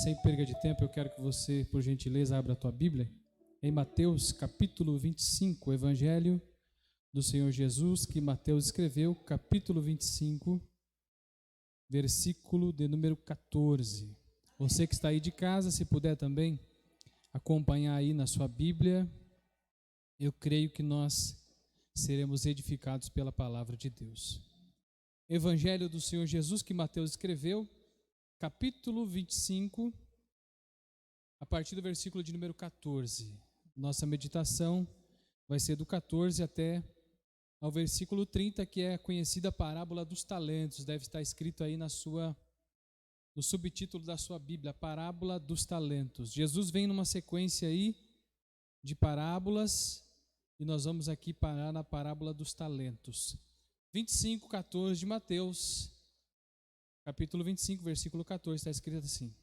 Sem perda de tempo, eu quero que você, por gentileza, abra a tua Bíblia em Mateus capítulo 25, o Evangelho do Senhor Jesus, que Mateus escreveu, capítulo 25, versículo de número 14. Você que está aí de casa, se puder também acompanhar aí na sua Bíblia, eu creio que nós seremos edificados pela palavra de Deus. Evangelho do Senhor Jesus, que Mateus escreveu, capítulo 25, a partir do versículo de número 14. Nossa meditação vai ser do 14 até ao versículo 30, que é a conhecida parábola dos talentos. Deve estar escrito aí no subtítulo da sua Bíblia, a parábola dos talentos. Jesus vem numa sequência aí de parábolas e nós vamos aqui parar na parábola dos talentos. 25, 14 de Mateus, capítulo 25, versículo 14, está escrito assim.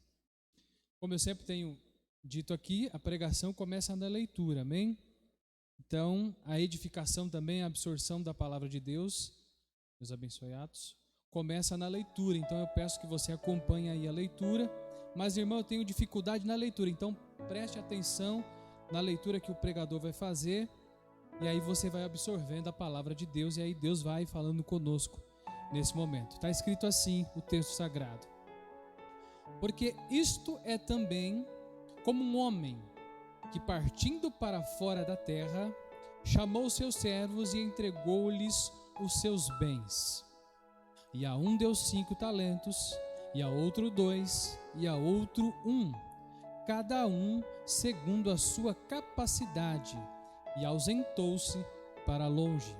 Como eu sempre tenho dito aqui, a pregação começa na leitura, amém? Então, a edificação também, a absorção da palavra de Deus, Deus abençoe Atos, começa na leitura. Então, eu peço que você acompanhe aí a leitura. Mas, irmão, eu tenho dificuldade na leitura, então preste atenção na leitura que o pregador vai fazer, e aí você vai absorvendo a palavra de Deus, e aí Deus vai falando conosco nesse momento. Está escrito assim o texto sagrado: porque isto é também como um homem que, partindo para fora da terra, chamou seus servos e entregou-lhes os seus bens. E a um deu 5 talentos, e a outro 2, e a outro 1, cada um segundo a sua capacidade, e ausentou-se para longe.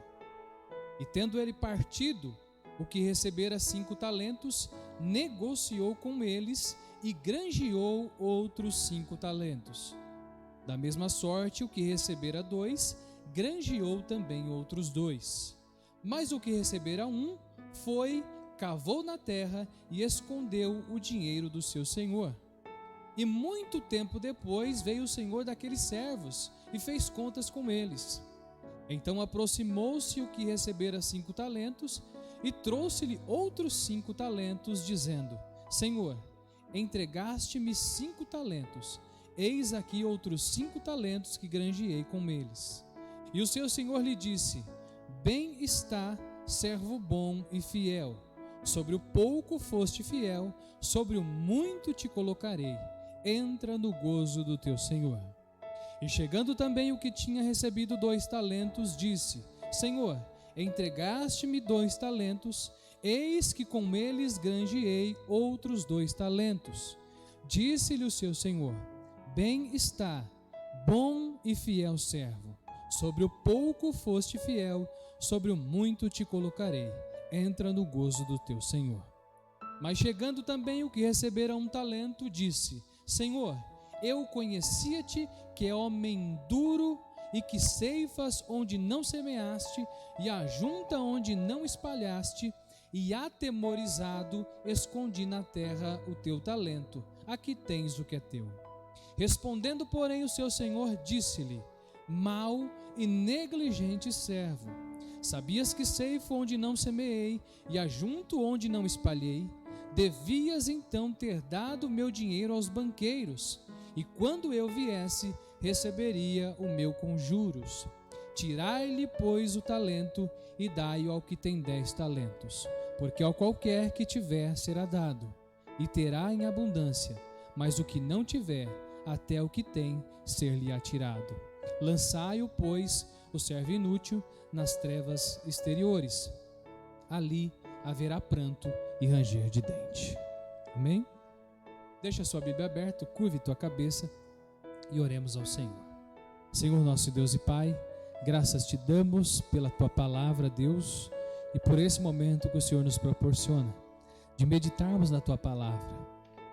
E tendo ele partido, o que recebera 5 talentos, negociou com eles e granjeou outros 5 talentos. Da mesma sorte, o que recebera 2, granjeou também outros 2. Mas o que recebera 1, foi, cavou na terra e escondeu o dinheiro do seu senhor. E muito tempo depois veio o senhor daqueles servos e fez contas com eles. Então aproximou-se o que recebera 5 talentos e trouxe-lhe outros 5 talentos, dizendo: Senhor, entregaste-me 5 talentos, eis aqui outros 5 talentos que granjeei com eles. E o seu senhor lhe disse: Bem está, servo bom e fiel. Sobre o pouco foste fiel, sobre o muito te colocarei. Entra no gozo do teu senhor. E chegando também o que tinha recebido 2 talentos, disse: Senhor, entregaste-me 2 talentos, eis que com eles granjeei outros 2 talentos. Disse-lhe o seu senhor: Bem está, bom e fiel servo. Sobre o pouco foste fiel, sobre o muito te colocarei. Entra no gozo do teu senhor. Mas chegando também o que recebera 1 talento, disse: Senhor, eu conhecia-te que é homem duro e que ceifas onde não semeaste e ajunta onde não espalhaste, e atemorizado escondi na terra o teu talento. Aqui tens o que é teu. Respondendo, porém, o seu senhor disse-lhe: Mau e negligente servo, sabias que ceifo onde não semeei e ajunto onde não espalhei? Devias então ter dado meu dinheiro aos banqueiros, e quando eu viesse, receberia o meu com juros. Tirai-lhe, pois, o talento e dai-o ao que tem 10 talentos, porque ao qualquer que tiver será dado, e terá em abundância, mas o que não tiver, até o que tem ser-lhe atirado. Lançai-o, pois, o servo inútil, nas trevas exteriores. Ali haverá pranto e ranger de dente. Amém? Deixa a sua Bíblia aberta, curve tua cabeça e oremos ao Senhor. Senhor nosso Deus e Pai, graças te damos pela tua palavra, Deus, e por esse momento que o Senhor nos proporciona de meditarmos na tua palavra.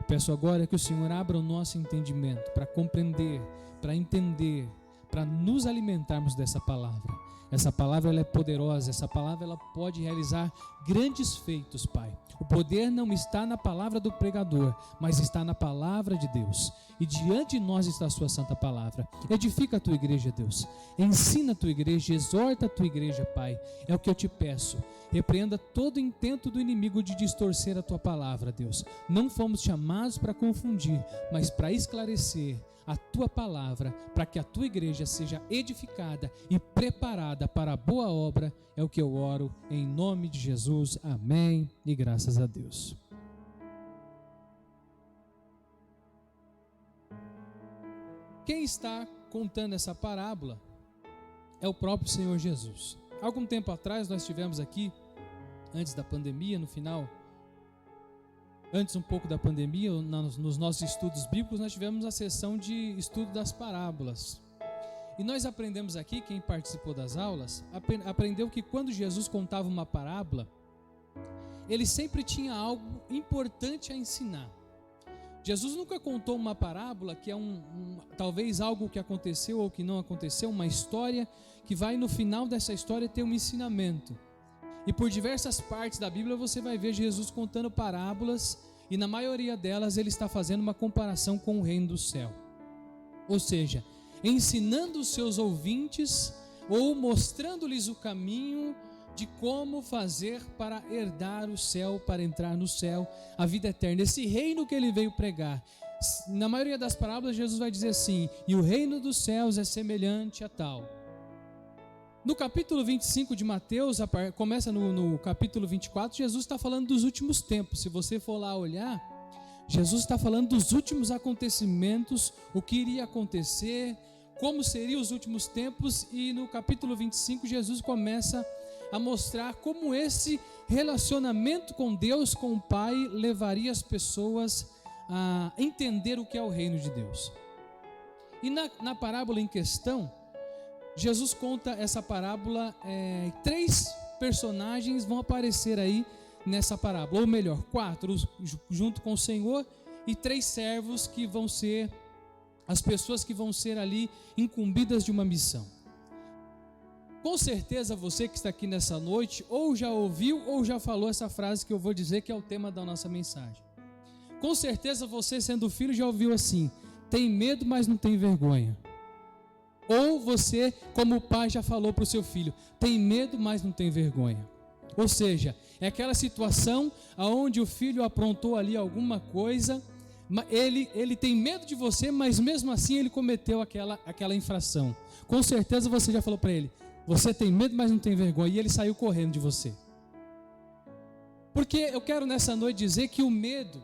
Eu peço agora que o Senhor abra o nosso entendimento para compreender, para entender, para nos alimentarmos dessa palavra. Essa palavra ela é poderosa, essa palavra ela pode realizar grandes feitos, Pai. O poder não está na palavra do pregador, mas está na palavra de Deus. E diante de nós está a sua santa palavra. Edifica a tua igreja, Deus. Ensina a tua igreja, exorta a tua igreja, Pai. É o que eu te peço. Repreenda todo intento do inimigo de distorcer a tua palavra, Deus. Não fomos chamados para confundir, mas para esclarecer a tua palavra, para que a tua igreja seja edificada e preparada para a boa obra. É o que eu oro em nome de Jesus. Amém e graças a Deus. Quem está contando essa parábola é o próprio Senhor Jesus. Algum tempo atrás nós tivemos aqui, antes da pandemia, no final, antes um pouco da pandemia, nos nossos estudos bíblicos, nós tivemos a sessão de estudo das parábolas. E nós aprendemos aqui, quem participou das aulas, aprendeu que quando Jesus contava uma parábola, ele sempre tinha algo importante a ensinar. Jesus nunca contou uma parábola que é talvez algo que aconteceu ou que não aconteceu, uma história que vai no final dessa história ter um ensinamento. E por diversas partes da Bíblia você vai ver Jesus contando parábolas e na maioria delas ele está fazendo uma comparação com o reino do céu. Ou seja, ensinando os seus ouvintes ou mostrando-lhes o caminho de como fazer para herdar o céu, para entrar no céu, a vida eterna, esse reino que ele veio pregar. Na maioria das parábolas Jesus vai dizer assim: e o reino dos céus é semelhante a tal. No capítulo 25 de Mateus, começa no capítulo 24, Jesus está falando dos últimos tempos. Se você for lá olhar, Jesus está falando dos últimos acontecimentos, o que iria acontecer, como seriam os últimos tempos, e no capítulo 25 Jesus começa a mostrar como esse relacionamento com Deus, com o Pai, levaria as pessoas a entender o que é o reino de Deus. E na parábola em questão, Jesus conta essa parábola, 3 personagens vão aparecer aí nessa parábola, ou melhor, 4 junto com o Senhor, e 3 servos que vão ser as pessoas que vão ser ali incumbidas de uma missão. Com certeza você que está aqui nessa noite ou já ouviu ou já falou essa frase que eu vou dizer, que é o tema da nossa mensagem. Com certeza você, sendo filho, já ouviu assim: tem medo, mas não tem vergonha. Ou você, como pai, já falou para o seu filho: tem medo, mas não tem vergonha. Ou seja, é aquela situação onde o filho aprontou ali alguma coisa, ele tem medo de você, mas mesmo assim ele cometeu aquela infração. Com certeza você já falou para ele: você tem medo, mas não tem vergonha, e ele saiu correndo de você. Porque eu quero nessa noite dizer que o medo,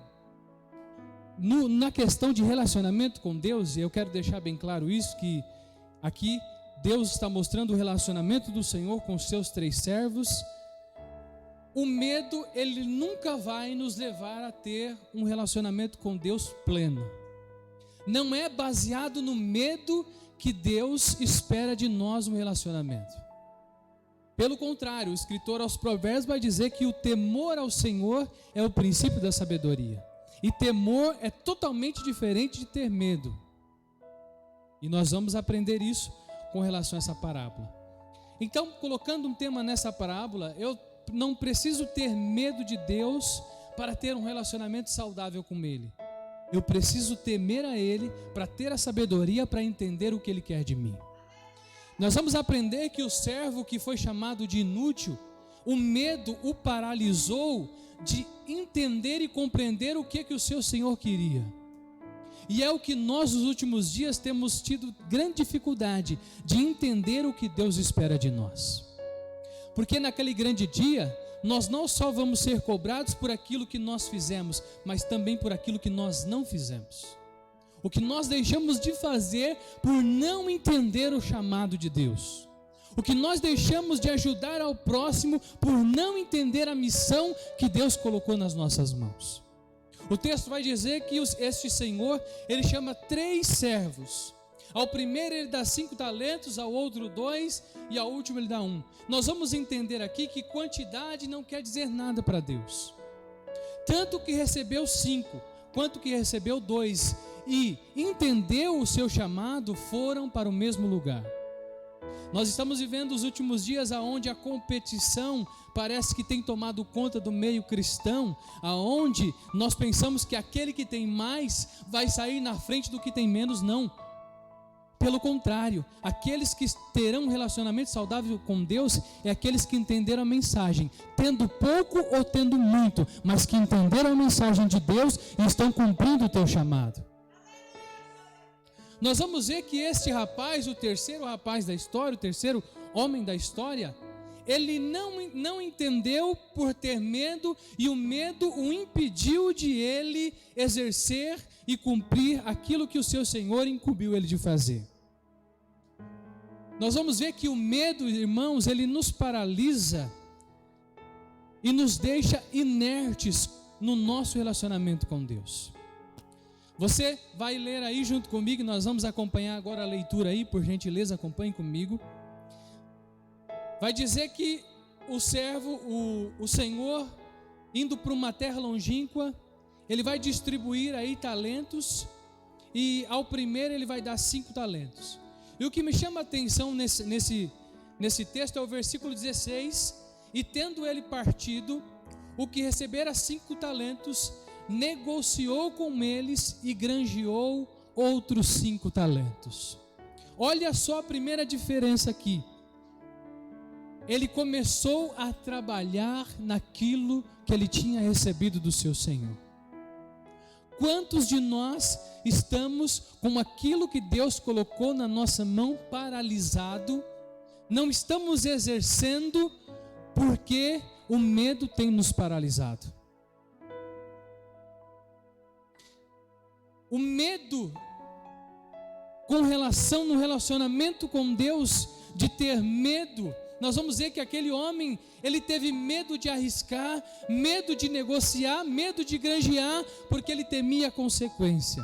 na questão de relacionamento com Deus, e eu quero deixar bem claro isso, que aqui Deus está mostrando o relacionamento do Senhor com os seus 3 servos. O medo, ele nunca vai nos levar a ter um relacionamento com Deus pleno. Não é baseado no medo que Deus espera de nós um relacionamento. Pelo contrário, o escritor aos Provérbios vai dizer que o temor ao Senhor é o princípio da sabedoria. E temor é totalmente diferente de ter medo. E nós vamos aprender isso com relação a essa parábola. Então, colocando um tema nessa parábola, eu não preciso ter medo de Deus para ter um relacionamento saudável com Ele. Eu preciso temer a Ele para ter a sabedoria para entender o que Ele quer de mim. Nós vamos aprender que o servo que foi chamado de inútil, o medo o paralisou de entender e compreender o que o seu Senhor queria. E é o que nós nos últimos dias temos tido grande dificuldade de entender o que Deus espera de nós. Porque naquele grande dia, nós não só vamos ser cobrados por aquilo que nós fizemos, mas também por aquilo que nós não fizemos. O que nós deixamos de fazer por não entender o chamado de Deus. O que nós deixamos de ajudar ao próximo por não entender a missão que Deus colocou nas nossas mãos. O texto vai dizer que este Senhor, ele chama 3 servos. Ao primeiro ele dá 5 talentos, ao outro 2 e ao último ele dá 1. Nós vamos entender aqui que quantidade não quer dizer nada para Deus. Tanto que recebeu 5, quanto que recebeu 2 e entendeu o seu chamado, foram para o mesmo lugar. Nós estamos vivendo os últimos dias onde a competição parece que tem tomado conta do meio cristão, aonde nós pensamos que aquele que tem mais vai sair na frente do que tem menos. Não. Pelo contrário, aqueles que terão um relacionamento saudável com Deus é aqueles que entenderam a mensagem, tendo pouco ou tendo muito, mas que entenderam a mensagem de Deus e estão cumprindo o teu chamado. Nós vamos ver que este rapaz, o terceiro rapaz da história, o terceiro homem da história, ele não entendeu por ter medo, e o medo o impediu de ele exercer e cumprir aquilo que o seu Senhor incumbiu ele de fazer. Nós vamos ver que o medo, irmãos, ele nos paralisa e nos deixa inertes no nosso relacionamento com Deus. Você vai ler aí junto comigo, nós vamos acompanhar agora a leitura aí, por gentileza, acompanhe comigo. Vai dizer que o servo, o Senhor, indo para uma terra longínqua, ele vai distribuir aí talentos, e ao primeiro ele vai dar 5 talentos. E o que me chama a atenção nesse texto é o versículo 16: e tendo ele partido, o que recebera 5 talentos, negociou com eles e granjeou outros 5 talentos. Olha só a primeira diferença aqui. Ele começou a trabalhar naquilo que ele tinha recebido do seu Senhor. Quantos de nós estamos com aquilo que Deus colocou na nossa mão paralisado, não estamos exercendo porque o medo tem nos paralisado? O medo com relação no relacionamento com Deus, de ter medo, nós vamos ver que aquele homem, ele teve medo de arriscar, medo de negociar, medo de granjear, porque ele temia a consequência.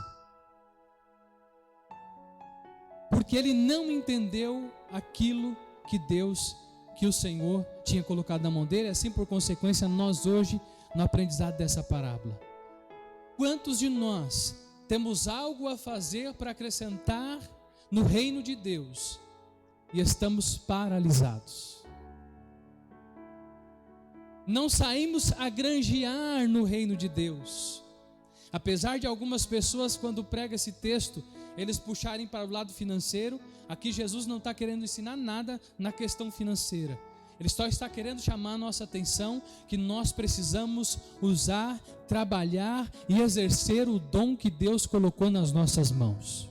Porque ele não entendeu aquilo que o Senhor tinha colocado na mão dele. Assim, por consequência, nós hoje, no aprendizado dessa parábola, quantos de nós temos algo a fazer para acrescentar no reino de Deus e estamos paralisados? Não saímos a granjear no reino de Deus. Apesar de algumas pessoas, quando prega esse texto, eles puxarem para o lado financeiro, aqui Jesus não está querendo ensinar nada na questão financeira. Ele só está querendo chamar a nossa atenção que nós precisamos usar, trabalhar e exercer o dom que Deus colocou nas nossas mãos.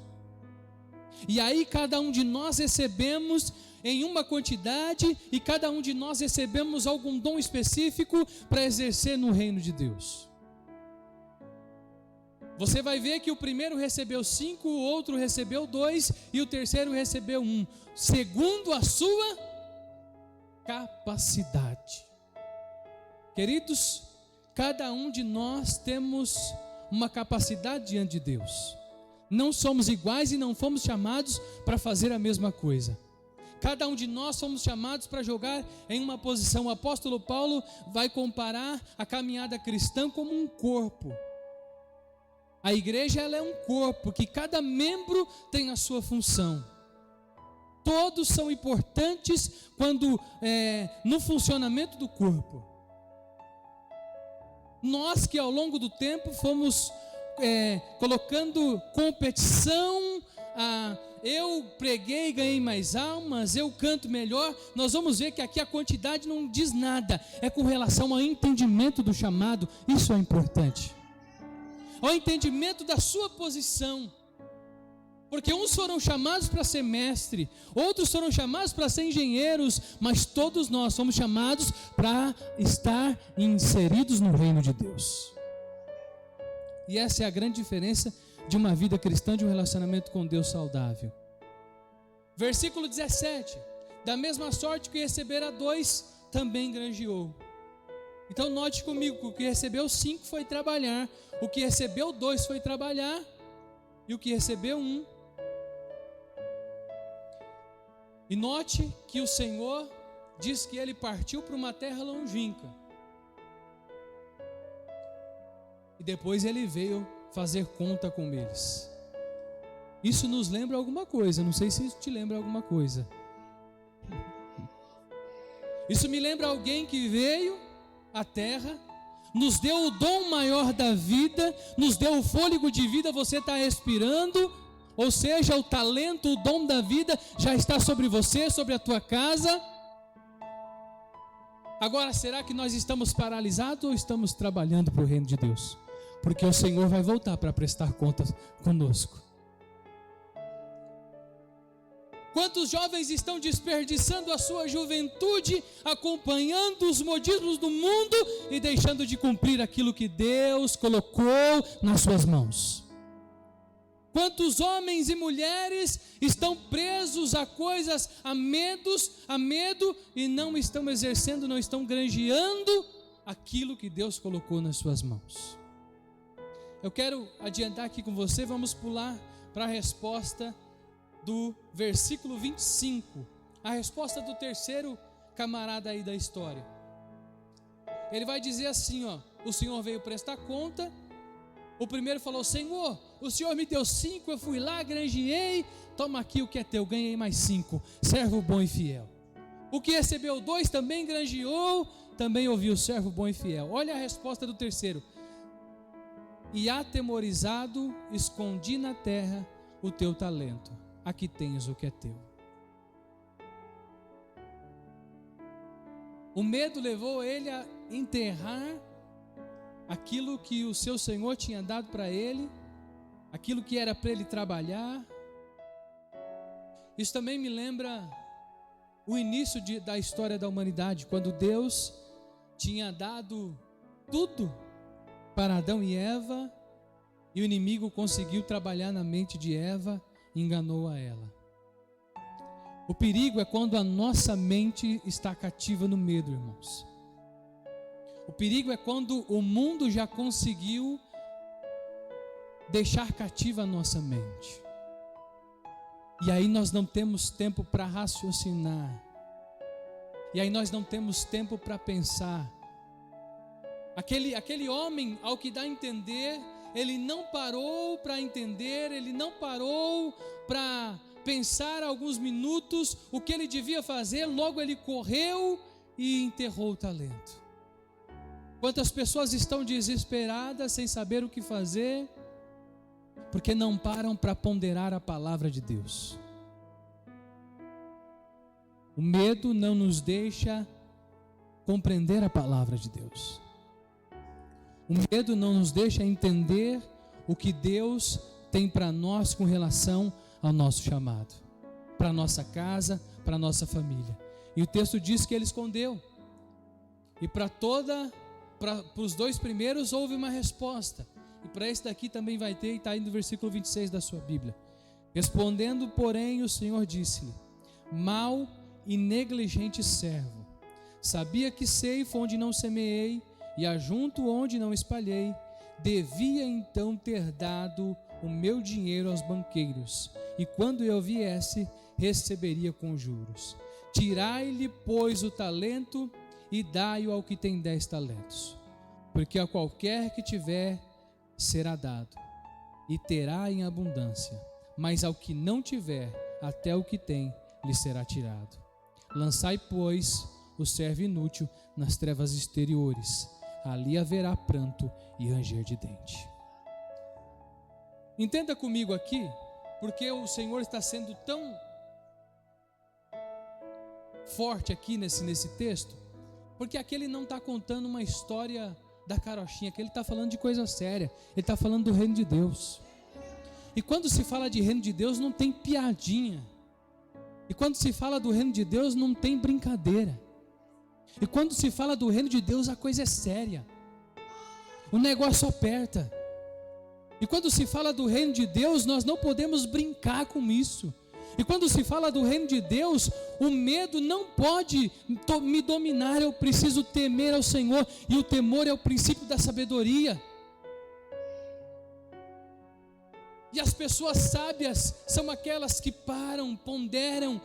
E aí cada um de nós recebemos em uma quantidade, e cada um de nós recebemos algum dom específico para exercer no reino de Deus. Você vai ver que o primeiro recebeu 5, o outro recebeu 2 e o terceiro recebeu 1, segundo a sua capacidade. Queridos, cada um de nós temos uma capacidade diante de Deus. Não somos iguais e não fomos chamados para fazer a mesma coisa. Cada um de nós somos chamados para jogar em uma posição. O apóstolo Paulo vai comparar a caminhada cristã como um corpo. A igreja, ela é um corpo que cada membro tem a sua função. Todos são importantes no funcionamento do corpo. Nós que ao longo do tempo fomos colocando competição, eu preguei e ganhei mais almas, eu canto melhor, nós vamos ver que aqui a quantidade não diz nada, é com relação ao entendimento do chamado. Isso é importante, ao entendimento da sua posição. Porque uns foram chamados para ser mestre, outros foram chamados para ser engenheiros, mas todos nós somos chamados para estar inseridos no reino de Deus. E essa é a grande diferença de uma vida cristã, de um relacionamento com Deus saudável. Versículo 17: da mesma sorte que recebera 2, também granjeou. Então note comigo que o que recebeu 5 foi trabalhar, o que recebeu 2 foi trabalhar, e o que recebeu 1. E note que o Senhor diz que ele partiu para uma terra longínqua. E depois ele veio fazer conta com eles. Isso nos lembra alguma coisa, não sei se isso te lembra alguma coisa. Isso me lembra alguém que veio à terra, nos deu o dom maior da vida, nos deu o fôlego de vida, você está respirando, ou seja, o talento, o dom da vida já está sobre você, sobre a tua casa. Agora, será que nós estamos paralisados ou estamos trabalhando para o reino de Deus? Porque o Senhor vai voltar para prestar contas conosco. Quantos jovens estão desperdiçando a sua juventude, acompanhando os modismos do mundo e deixando de cumprir aquilo que Deus colocou nas suas mãos? Quantos homens e mulheres estão presos a coisas, a medo e não estão exercendo, não estão granjeando aquilo que Deus colocou nas suas mãos? Eu quero adiantar aqui com você, vamos pular para a resposta do versículo 25, a resposta do terceiro camarada aí da história. Ele vai dizer assim, o Senhor veio prestar conta. O primeiro falou: Senhor, o Senhor me deu 5, eu fui lá, granjeei, toma aqui o que é teu, ganhei mais 5, servo bom e fiel. O que recebeu 2 também granjeou, também ouviu, servo bom e fiel. Olha a resposta do terceiro: e atemorizado, escondi na terra o teu talento, aqui tens o que é teu. O medo levou ele a enterrar aquilo que o seu Senhor tinha dado para ele, aquilo que era para ele trabalhar. Isso também me lembra o início da história da humanidade, quando Deus tinha dado tudo para Adão e Eva, e o inimigo conseguiu trabalhar na mente de Eva, enganou a ela. O perigo é quando a nossa mente está cativa no medo, irmãos. O perigo é quando o mundo já conseguiu deixar cativa a nossa mente. E aí nós não temos tempo para raciocinar. E aí nós não temos tempo para pensar. Aquele homem, ao que dá a entender, ele não parou para entender, ele não parou para pensar alguns minutos o que ele devia fazer, logo ele correu e enterrou o talento. Quantas pessoas estão desesperadas, sem saber o que fazer, porque não param para ponderar a palavra de Deus. O medo não nos deixa compreender a palavra de Deus. O medo não nos deixa entender o que Deus tem para nós com relação ao nosso chamado, para a nossa casa, para a nossa família. E o texto diz que ele escondeu. E para os 2 primeiros houve uma resposta, e para esse daqui também vai ter, e está aí no versículo 26 da sua Bíblia. Respondendo, porém, o Senhor disse-lhe: mau e negligente servo, sabia que ceifo onde não semeei, e ajunto onde não espalhei, devia então ter dado o meu dinheiro aos banqueiros, e quando eu viesse, receberia com juros. Tirai-lhe, pois, o talento, e dai-o ao que tem 10 talentos, porque a qualquer que tiver será dado, e terá em abundância, mas ao que não tiver, até o que tem lhe será tirado. Lançai, pois, o servo inútil nas trevas exteriores, ali haverá pranto e ranger de dente. Entenda comigo aqui, porque o Senhor está sendo tão forte aqui nesse texto, porque aqui ele não está contando uma história da carochinha, aqui ele está falando de coisa séria, ele está falando do reino de Deus. E quando se fala de reino de Deus não tem piadinha, e quando se fala do reino de Deus não tem brincadeira, e quando se fala do reino de Deus a coisa é séria, o negócio aperta. E quando se fala do reino de Deus nós não podemos brincar com isso. E quando se fala do reino de Deus, o medo não pode me dominar, eu preciso temer ao Senhor, e o temor é o princípio da sabedoria. E as pessoas sábias são aquelas que param, ponderam,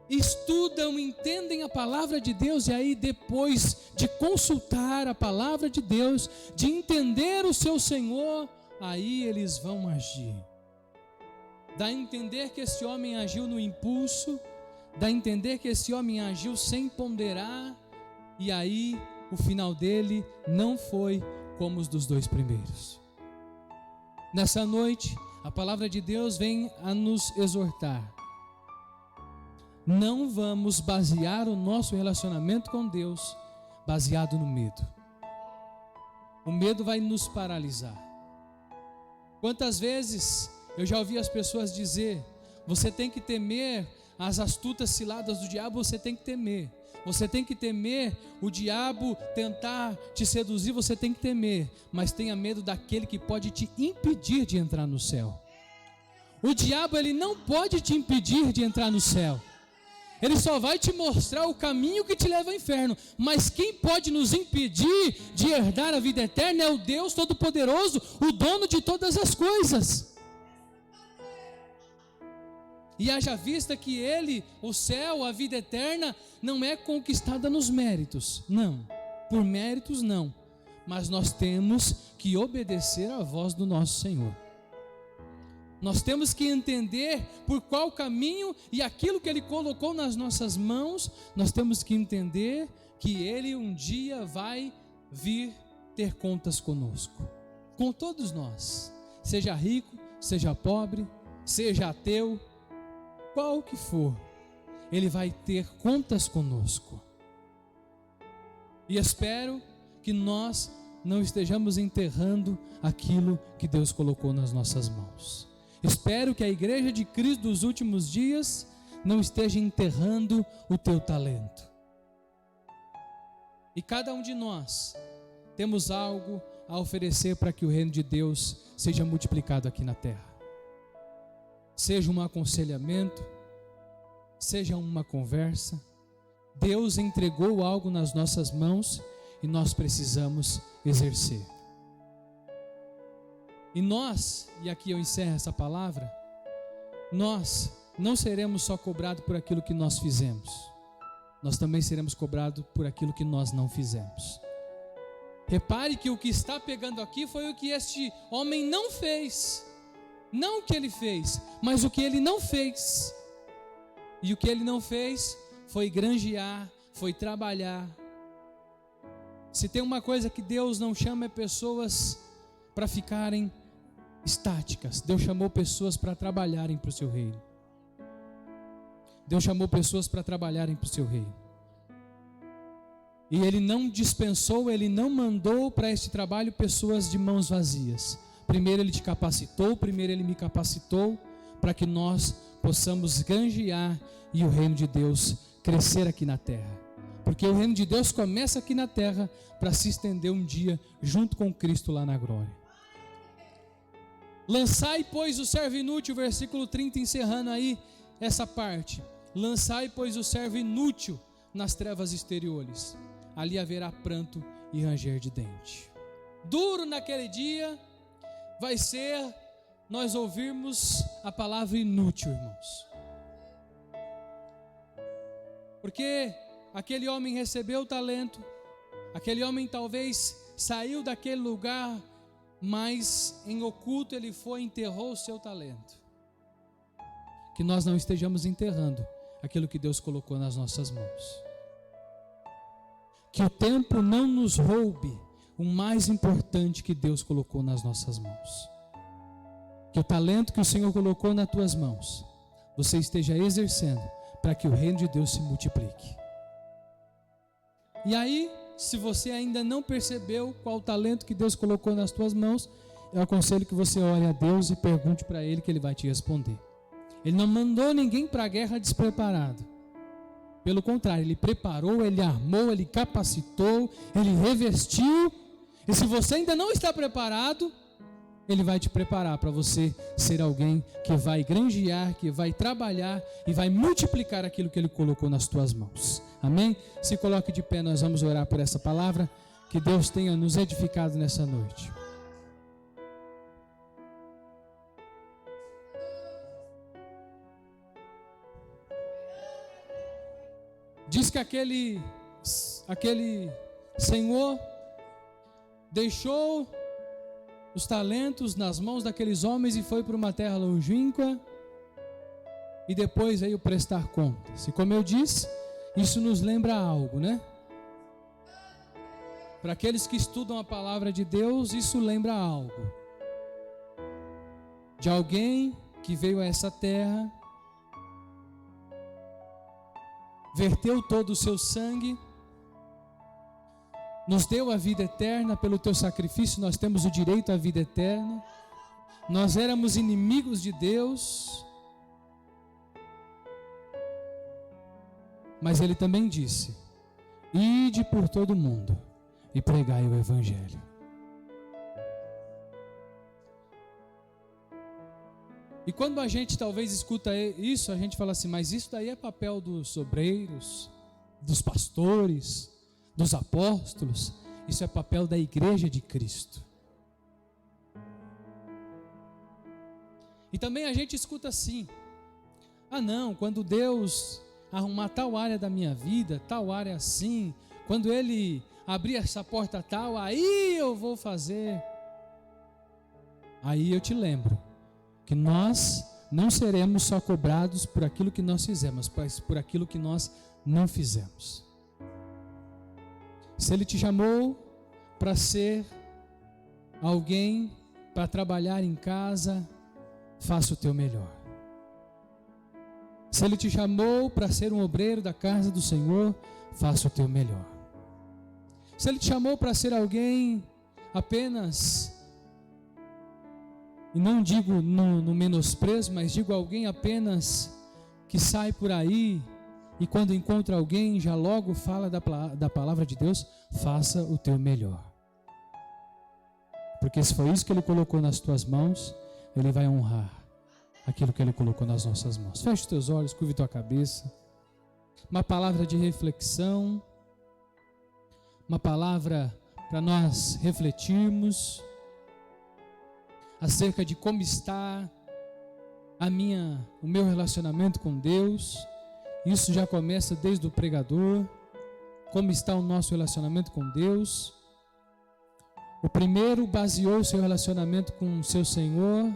estudam, entendem a palavra de Deus, e aí depois de consultar a palavra de Deus, de entender o seu Senhor, aí eles vão agir. Dá a entender que esse homem agiu no impulso, dá a entender que esse homem agiu sem ponderar, e aí o final dele não foi como os dos 2 primeiros. Nessa noite, a palavra de Deus vem a nos exortar. Não vamos basear o nosso relacionamento com Deus baseado no medo. O medo vai nos paralisar. Quantas vezes eu já ouvi as pessoas dizer: você tem que temer as astutas ciladas do diabo, você tem que temer. Você tem que temer o diabo tentar te seduzir, você tem que temer. Mas tenha medo daquele que pode te impedir de entrar no céu. O diabo, ele não pode te impedir de entrar no céu. Ele só vai te mostrar o caminho que te leva ao inferno. Mas quem pode nos impedir de herdar a vida eterna é o Deus Todo-Poderoso, o dono de todas as coisas. E haja vista que Ele, o céu, a vida eterna, não é conquistada nos méritos. Não, por méritos não. Mas nós temos que obedecer à voz do nosso Senhor. Nós temos que entender por qual caminho e aquilo que Ele colocou nas nossas mãos, nós temos que entender que Ele um dia vai vir ter contas conosco. Com todos nós, seja rico, seja pobre, seja ateu, qual que for, Ele vai ter contas conosco. E espero que nós não estejamos enterrando aquilo que Deus colocou nas nossas mãos. Espero que a igreja de Cristo dos últimos dias não esteja enterrando o teu talento. E cada um de nós temos algo a oferecer para que o reino de Deus seja multiplicado aqui na terra. Seja um aconselhamento, seja uma conversa. Deus entregou algo nas nossas mãos e nós precisamos exercer. E nós, e aqui eu encerro essa palavra, nós não seremos só cobrados por aquilo que nós fizemos, nós também seremos cobrados por aquilo que nós não fizemos. Repare que o que está pegando aqui foi o que este homem não fez. Não o que ele fez, mas o que ele não fez. E o que ele não fez foi granjear, foi trabalhar. Se tem uma coisa que Deus não chama é pessoas para ficarem estáticas. Deus chamou pessoas para trabalharem para o seu reino. Deus chamou pessoas para trabalharem para o seu reino. E Ele não dispensou, Ele não mandou para este trabalho pessoas de mãos vazias. Primeiro Ele te capacitou, primeiro Ele me capacitou para que nós possamos granjear e o reino de Deus crescer aqui na terra. Porque o reino de Deus começa aqui na terra para se estender um dia junto com Cristo lá na glória. Lançai, pois, o servo inútil, versículo 30, encerrando aí essa parte. Lançai, pois, o servo inútil nas trevas exteriores. Ali haverá pranto e ranger de dente. Duro naquele dia vai ser nós ouvirmos a palavra inútil, irmãos. Porque aquele homem recebeu o talento, aquele homem talvez saiu daquele lugar, mas em oculto ele foi e enterrou o seu talento. Que nós não estejamos enterrando aquilo que Deus colocou nas nossas mãos. Que o tempo não nos roube o mais importante que Deus colocou nas nossas mãos. Que o talento que o Senhor colocou nas tuas mãos, você esteja exercendo para que o reino de Deus se multiplique. E aí, se você ainda não percebeu qual o talento que Deus colocou nas tuas mãos, eu aconselho que você ore a Deus e pergunte para Ele, que Ele vai te responder. Ele não mandou ninguém para a guerra despreparado. Pelo contrário, Ele preparou, Ele armou, Ele capacitou, Ele revestiu. E se você ainda não está preparado, Ele vai te preparar para você ser alguém que vai granjear, que vai trabalhar e vai multiplicar aquilo que Ele colocou nas tuas mãos. Amém? Se coloque de pé, nós vamos orar por essa palavra. Que Deus tenha nos edificado nessa noite. Diz que aquele Senhor deixou os talentos nas mãos daqueles homens e foi para uma terra longínqua. e depois aí o prestar contas. E como eu disse, isso nos lembra algo, né? Para aqueles que estudam a palavra de Deus, isso lembra algo. De alguém que veio a essa terra, verteu todo o seu sangue, nos deu a vida eterna. Pelo teu sacrifício nós temos o direito à vida eterna. Nós éramos inimigos de Deus, mas Ele também disse: ide por todo o mundo e pregai o Evangelho. E quando a gente talvez escuta isso, a gente fala assim: mas isso daí é papel dos obreiros, dos pastores, dos apóstolos. Isso é papel da igreja de Cristo. E também a gente escuta assim: ah não, quando Deus arrumar tal área da minha vida, tal área assim, quando Ele abrir essa porta tal, aí eu vou fazer. Aí eu te lembro que nós não seremos só cobrados por aquilo que nós fizemos, mas por aquilo que nós não fizemos. Se Ele te chamou para ser alguém, para trabalhar em casa, faça o teu melhor. Se Ele te chamou para ser um obreiro da casa do Senhor, faça o teu melhor. Se Ele te chamou para ser alguém apenas, e não digo no menosprezo, mas digo alguém apenas que sai por aí e quando encontra alguém já logo fala da palavra de Deus, faça o teu melhor. Porque se foi isso que Ele colocou nas tuas mãos, Ele vai honrar aquilo que Ele colocou nas nossas mãos. Feche os teus olhos, curve tua cabeça. Uma palavra de reflexão, uma palavra para nós refletirmos acerca de como está o meu relacionamento com Deus. Isso já começa desde o pregador. Como está o nosso relacionamento com Deus? O primeiro baseou seu relacionamento com o seu Senhor,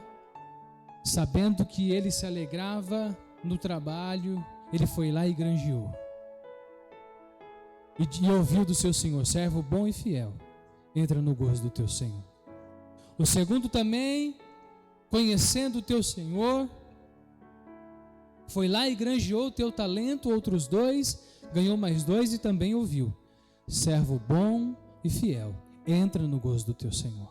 sabendo que ele se alegrava no trabalho, ele foi lá e granjeou. E ouviu do seu Senhor: servo bom e fiel, entra no gozo do teu Senhor. O segundo também, conhecendo o teu Senhor, foi lá e granjeou o teu talento, outros 2, ganhou mais 2 e também ouviu: servo bom e fiel, entra no gozo do teu Senhor.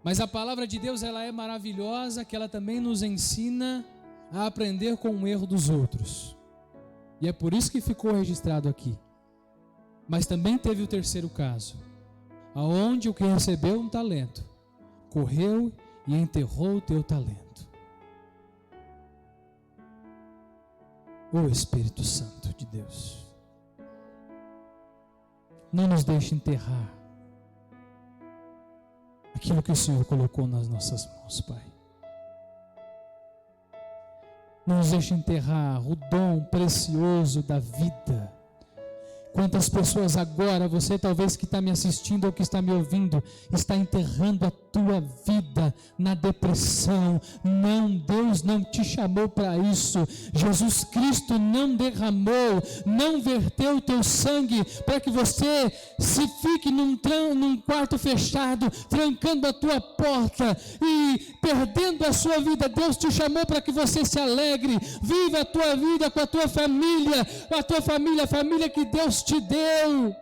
Mas a palavra de Deus, ela é maravilhosa, que ela também nos ensina a aprender com o erro dos outros. E é por isso que ficou registrado aqui. Mas também teve o terceiro caso, aonde o que recebeu um talento, correu e enterrou o teu talento. Ô Espírito Santo de Deus, não nos deixe enterrar aquilo que o Senhor colocou nas nossas mãos, Pai. Não nos deixe enterrar o dom precioso da vida. Quantas pessoas agora, você talvez que está me assistindo ou que está me ouvindo, está enterrando a tua vida na depressão. Não, Deus não te chamou para isso. Jesus Cristo não derramou, não verteu o teu sangue para que você se fique num quarto fechado, trancando a tua porta e perdendo a sua vida. Deus te chamou para que você se alegre, viva a tua vida com a tua família, a família que Deus te deu.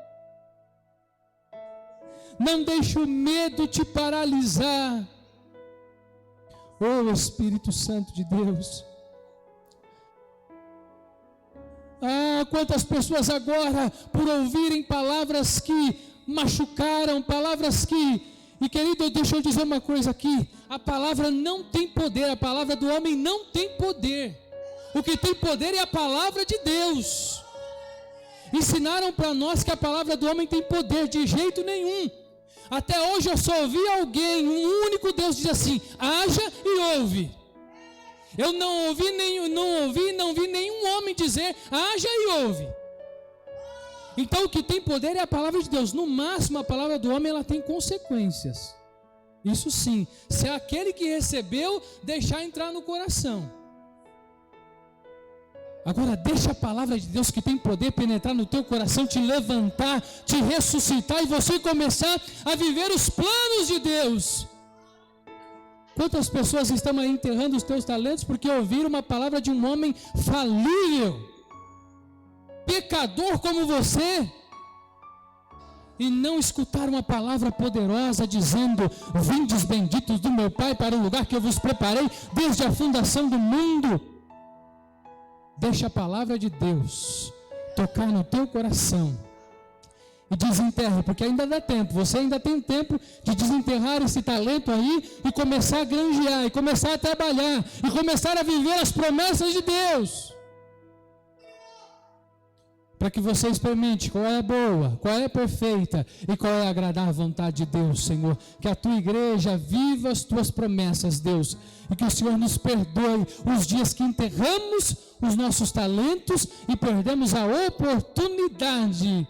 Não deixe o medo te paralisar. Oh Espírito Santo de Deus, quantas pessoas agora, por ouvirem palavras que machucaram, palavras que... E querido, deixa eu dizer uma coisa aqui: a palavra não tem poder, a palavra do homem não tem poder. O que tem poder é a palavra de Deus. Ensinaram para nós que a palavra do homem tem poder, de jeito nenhum. Até hoje eu só ouvi alguém, um único Deus diz assim: haja e ouve. Eu não vi nenhum homem dizer haja e ouve. Então o que tem poder é a palavra de Deus. No máximo a palavra do homem ela tem consequências. Isso sim, se aquele que recebeu deixar entrar no coração. Agora deixa a palavra de Deus que tem poder penetrar no teu coração, te levantar, te ressuscitar e você começar a viver os planos de Deus. Quantas pessoas estão aí enterrando os teus talentos porque ouviram uma palavra de um homem falível, pecador como você, e não escutaram uma palavra poderosa dizendo: vindes benditos do meu Pai para o lugar que eu vos preparei desde a fundação do mundo. Deixa a palavra de Deus tocar no teu coração e desenterre, porque ainda dá tempo, você ainda tem tempo de desenterrar esse talento aí e começar a granjear, e começar a trabalhar, e começar a viver as promessas de Deus, para que você experimente qual é a boa, qual é a perfeita e qual é a agradar a vontade de Deus, Senhor. Que a tua igreja viva as tuas promessas, Deus, e que o Senhor nos perdoe os dias que enterramos os nossos talentos e perdemos a oportunidade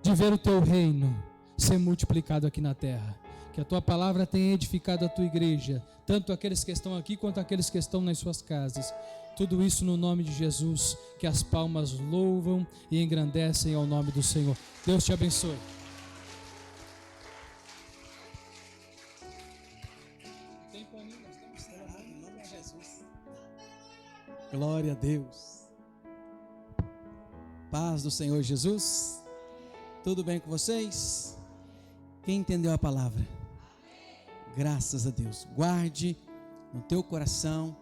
de ver o teu reino ser multiplicado aqui na terra. Que a tua palavra tenha edificado a tua igreja, tanto aqueles que estão aqui quanto aqueles que estão nas suas casas. Tudo isso no nome de Jesus, que as palmas louvam e engrandecem ao nome do Senhor. Deus te abençoe. Glória a Deus. Paz do Senhor Jesus. Tudo bem com vocês? Quem entendeu a palavra? Graças a Deus. Guarde no teu coração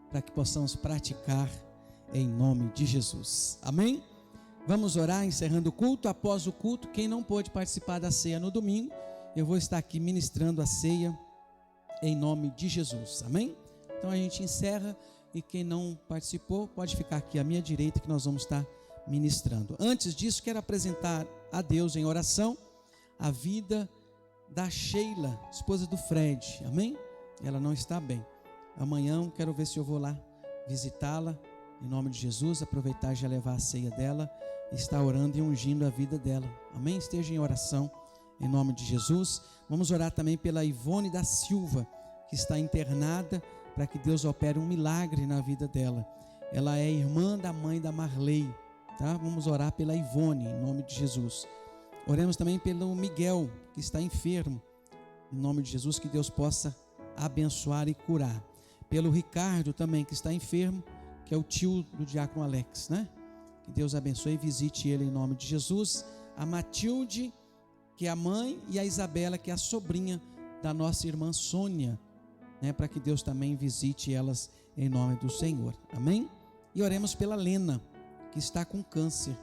para que possamos praticar em nome de Jesus. Amém? Vamos orar encerrando o culto. Após o culto, quem não pôde participar da ceia no domingo, eu vou estar aqui ministrando a ceia em nome de Jesus. Amém? Então a gente encerra e quem não participou pode ficar aqui à minha direita que nós vamos estar ministrando. Antes disso, quero apresentar a Deus em oração a vida da Sheila, esposa do Fred. Amém? Ela não está bem. Amanhã quero ver se eu vou lá visitá-la em nome de Jesus, aproveitar e já levar a ceia dela e estar orando e ungindo a vida dela. Amém? Esteja em oração em nome de Jesus. Vamos orar também pela Ivone da Silva, que está internada, para que Deus opere um milagre na vida dela. Ela é irmã da mãe da Marley, tá? Vamos orar pela Ivone em nome de Jesus. Oremos também pelo Miguel, que está enfermo, em nome de Jesus, que Deus possa abençoar e curar. Pelo Ricardo também, que está enfermo, que é o tio do diácono Alex, né? Que Deus abençoe e visite ele em nome de Jesus. A Matilde, que é a mãe, e a Isabela, que é a sobrinha da nossa irmã Sônia, né? Para que Deus também visite elas em nome do Senhor. Amém? E oremos pela Lena, que está com câncer.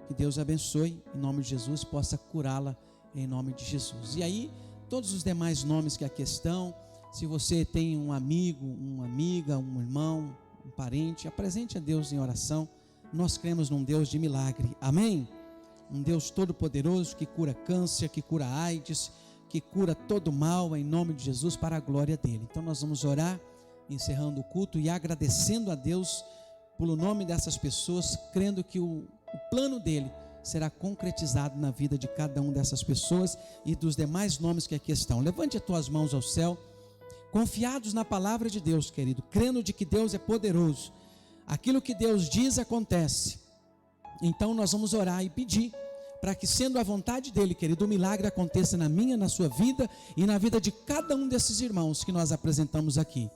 Que Deus abençoe em nome de Jesus, possa curá-la em nome de Jesus. E aí, todos os demais nomes que aqui estão, se você tem um amigo, uma amiga, um irmão, um parente, apresente a Deus em oração. Nós cremos num Deus de milagre, amém? Um Deus todo-poderoso que cura câncer, que cura AIDS, que cura todo mal em nome de Jesus para a glória dele. Então nós vamos orar, encerrando o culto e agradecendo a Deus pelo nome dessas pessoas, crendo que o plano dele será concretizado na vida de cada uma dessas pessoas e dos demais nomes que aqui estão. Levante as tuas mãos ao céu, confiados na palavra de Deus, querido, crendo de que Deus é poderoso. Aquilo que Deus diz acontece. Então nós vamos orar e pedir para que, sendo a vontade dele, querido, o milagre aconteça na minha, na sua vida e na vida de cada um desses irmãos que nós apresentamos aqui.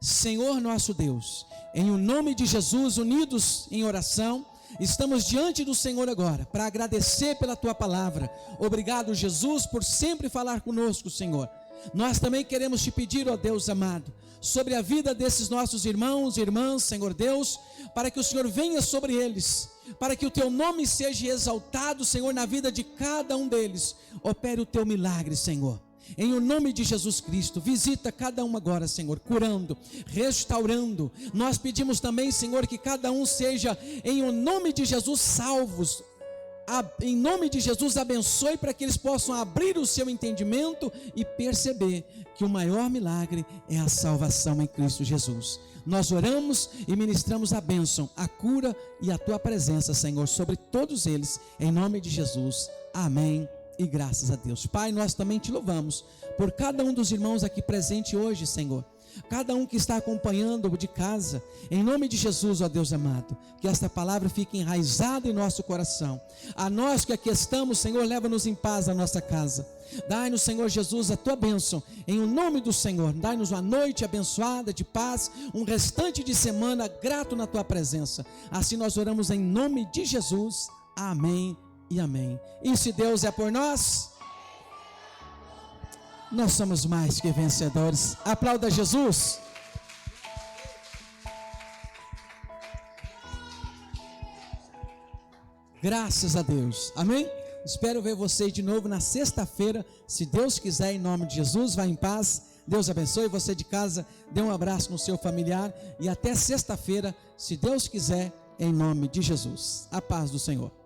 Senhor nosso Deus, em o nome de Jesus, unidos em oração, estamos diante do Senhor agora para agradecer pela tua palavra. Obrigado, Jesus, por sempre falar conosco, Senhor. Nós também queremos te pedir, ó Deus amado, sobre a vida desses nossos irmãos e irmãs, Senhor Deus, para que o Senhor venha sobre eles, para que o teu nome seja exaltado, Senhor, na vida de cada um deles. Opere o teu milagre, Senhor. Em o nome de Jesus Cristo, visita cada um agora, Senhor, curando, restaurando. Nós pedimos também, Senhor, que cada um seja, em o nome de Jesus, salvos. Em nome de Jesus, abençoe para que eles possam abrir o seu entendimento e perceber que o maior milagre é a salvação em Cristo Jesus. Nós oramos e ministramos a bênção, a cura e a tua presença, Senhor, sobre todos eles, em nome de Jesus. Amém e graças a Deus. Pai, nós também te louvamos por cada um dos irmãos aqui presente hoje, Senhor. Cada um que está acompanhando de casa, em nome de Jesus, ó Deus amado, que esta palavra fique enraizada em nosso coração. A nós que aqui estamos, Senhor, leva-nos em paz à nossa casa. Dai-nos, Senhor Jesus, a tua bênção, em o nome do Senhor. Dai-nos uma noite abençoada de paz, um restante de semana grato na tua presença. Assim nós oramos em nome de Jesus. Amém e amém. E se Deus é por nós, nós somos mais que vencedores. Aplauda Jesus. Graças a Deus. Amém? Espero ver vocês de novo na sexta-feira. Se Deus quiser, em nome de Jesus. Vá em paz. Deus abençoe. Você de casa, dê um abraço no seu familiar. E até sexta-feira, se Deus quiser, em nome de Jesus. A paz do Senhor.